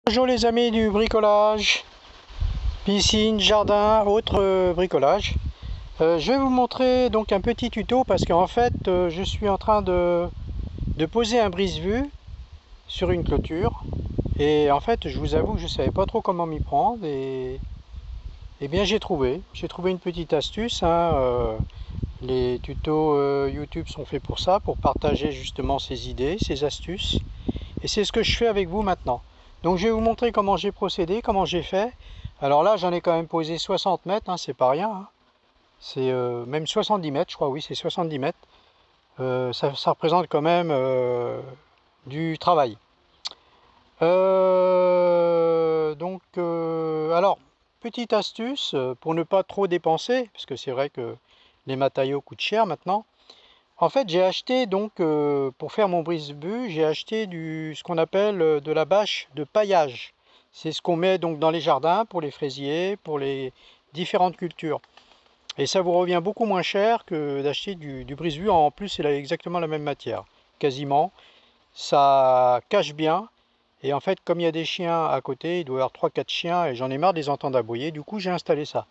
Bonjour les amis du bricolage, piscine, jardin, autre bricolage. Je vais vous montrer donc un petit tuto parce qu'en fait je suis en train de poser un brise-vue sur une clôture et en fait je vous avoue que je ne savais pas trop comment m'y prendre et bien j'ai trouvé une petite astuce, hein. Les tutos YouTube sont faits pour ça, pour partager justement ces idées, ces astuces, et c'est ce que je fais avec vous maintenant. Donc je vais vous montrer comment j'ai procédé, comment j'ai fait. Alors là j'en ai quand même posé 60 mètres, hein, c'est pas rien, hein. C'est même 70 mètres, je crois, oui c'est 70 mètres. Ça représente quand même du travail. Alors, petite astuce pour ne pas trop dépenser, parce que c'est vrai que les matériaux coûtent cher maintenant. En fait, j'ai acheté donc pour faire mon brise-vue, j'ai acheté ce qu'on appelle de la bâche de paillage. C'est ce qu'on met donc dans les jardins pour les fraisiers, pour les différentes cultures. Et ça vous revient beaucoup moins cher que d'acheter du brise-vue. En plus, c'est exactement la même matière, quasiment. Ça cache bien. Et en fait, comme il y a des chiens à côté, il doit y avoir 3-4 chiens et j'en ai marre de les entendre aboyer. Du coup, j'ai installé ça.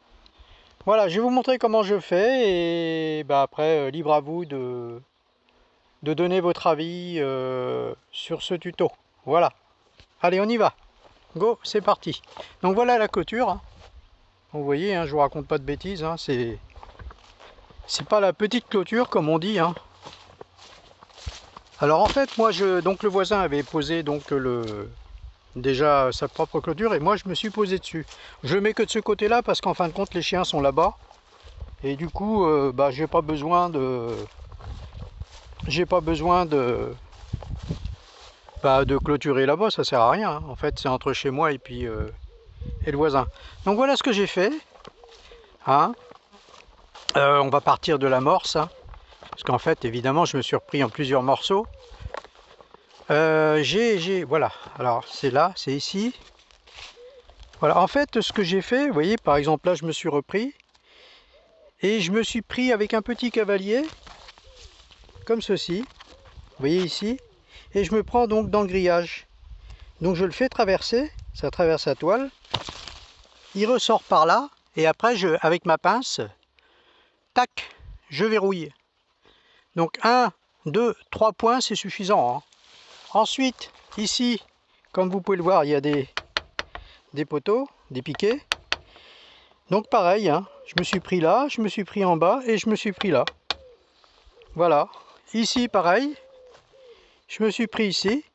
Voilà, je vais vous montrer comment je fais et bah, après, libre à vous de donner votre avis sur ce tuto. Voilà. Allez, on y va. Go, c'est parti. Donc voilà la clôture, hein. Vous voyez, hein, je vous raconte pas de bêtises, hein, c'est pas la petite clôture comme on dit, hein. Alors en fait, moi, donc le voisin avait posé donc déjà sa propre clôture et moi je me suis posé dessus. Je le mets que de ce côté-là parce qu'en fin de compte les chiens sont là-bas et du coup, bah, j'ai pas besoin de clôturer là-bas, ça sert à rien, hein. En fait, c'est entre chez moi et puis et le voisin. Donc voilà ce que j'ai fait, hein. On va partir de l'amorce, hein, parce qu'en fait, évidemment, je me suis repris en plusieurs morceaux. Voilà, alors c'est là, c'est ici. Voilà, en fait, ce que j'ai fait, vous voyez, par exemple, là, je me suis repris, et je me suis pris avec un petit cavalier, comme ceci, vous voyez ici, et je me prends donc dans le grillage. Donc je le fais traverser, ça traverse la toile, il ressort par là, et après, avec ma pince, tac, je verrouille. Donc 1, 2, 3 points, c'est suffisant, hein. Ensuite, ici, comme vous pouvez le voir, il y a des poteaux, des piquets. Donc pareil, hein, je me suis pris là, je me suis pris en bas et je me suis pris là. Voilà. Ici, pareil, je me suis pris ici.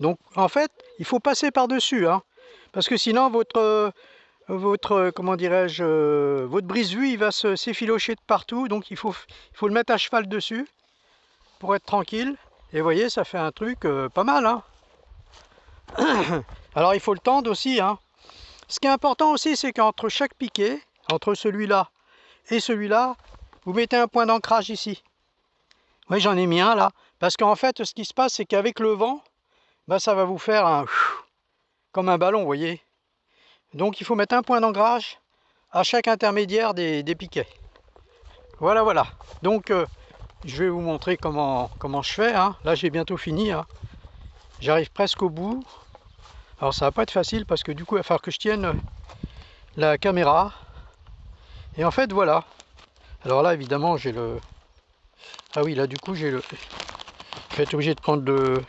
Donc en fait, il faut passer par-dessus, hein, parce que sinon comment dirais-je, votre brise-vue, il va s'effilocher de partout. Donc il faut le mettre à cheval dessus pour être tranquille. Et vous voyez, ça fait un truc pas mal, hein. Alors il faut le tendre aussi, hein. Ce qui est important aussi, c'est qu'entre chaque piquet, entre celui-là et celui-là, vous mettez un point d'ancrage ici. Oui, j'en ai mis un là, parce qu'en fait, ce qui se passe, c'est qu'avec le vent, bah, ça va vous faire comme un ballon, vous voyez. Donc il faut mettre un point d'ancrage à chaque intermédiaire des piquets. Voilà, voilà. Donc je vais vous montrer comment je fais, hein. Là, j'ai bientôt fini, hein. J'arrive presque au bout. Alors ça va pas être facile parce que du coup il va falloir que je tienne la caméra. Et en fait voilà. Alors là évidemment j'ai le... Ah oui, là du coup j'ai le... Je vais être obligé de prendre le...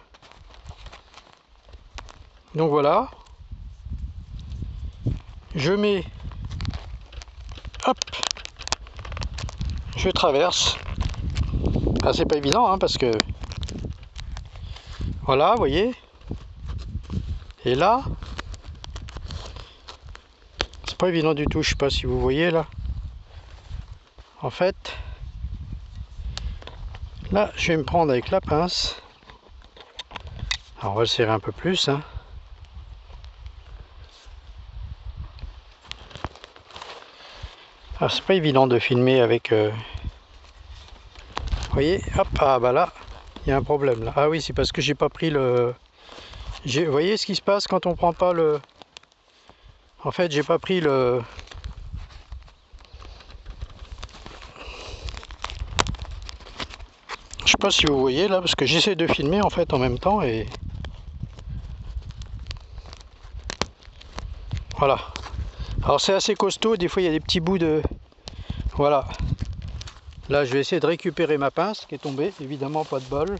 Donc voilà. Je mets... Hop. Je traverse. Ah, c'est pas évident, hein, parce que... Voilà, vous voyez. Et là... C'est pas évident du tout, je sais pas si vous voyez là. En fait... Là, je vais me prendre avec la pince. Alors on va le serrer un peu plus, hein. Alors c'est pas évident de filmer avec... Vous voyez, hop, ah bah là, il y a un problème là. Ah oui, c'est parce que j'ai pas pris le... Vous voyez ce qui se passe quand on prend pas le... En fait, j'ai pas pris le... Je sais pas si vous voyez là, parce que j'essaie de filmer en fait en même temps et... Voilà. Alors c'est assez costaud, des fois il y a des petits bouts de... Voilà. Là je vais essayer de récupérer ma pince qui est tombée, évidemment pas de bol,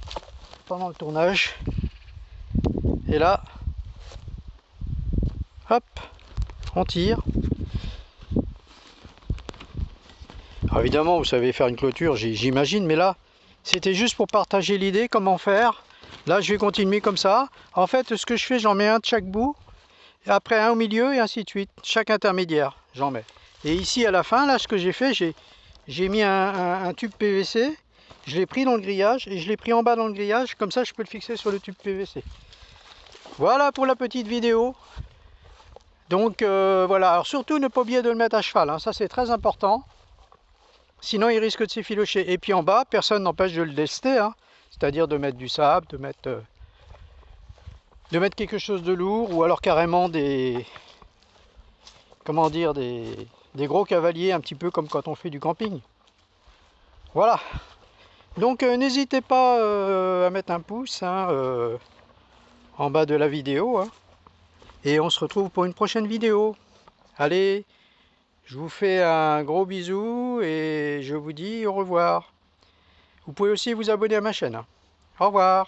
pendant le tournage. Et là, hop, on tire. Alors évidemment vous savez faire une clôture, j'imagine, mais là c'était juste pour partager l'idée, comment faire. Là je vais continuer comme ça. En fait ce que je fais, j'en mets un de chaque bout, et après un au milieu et ainsi de suite. Chaque intermédiaire j'en mets. Et ici à la fin, là ce que j'ai fait, j'ai mis un tube PVC, je l'ai pris dans le grillage et je l'ai pris en bas dans le grillage, comme ça je peux le fixer sur le tube PVC. Voilà pour la petite vidéo. Donc voilà, alors surtout ne pas oublier de le mettre à cheval, hein. Ça c'est très important. Sinon il risque de s'effilocher. Et puis en bas, personne n'empêche de le lester, hein. C'est-à-dire de mettre du sable, de mettre quelque chose de lourd, ou alors carrément des... Comment dire, des gros cavaliers, un petit peu comme quand on fait du camping. Voilà. Donc n'hésitez pas à mettre un pouce, hein, en bas de la vidéo, hein. Et on se retrouve pour une prochaine vidéo. Allez, je vous fais un gros bisou et je vous dis au revoir. Vous pouvez aussi vous abonner à ma chaîne. Au revoir.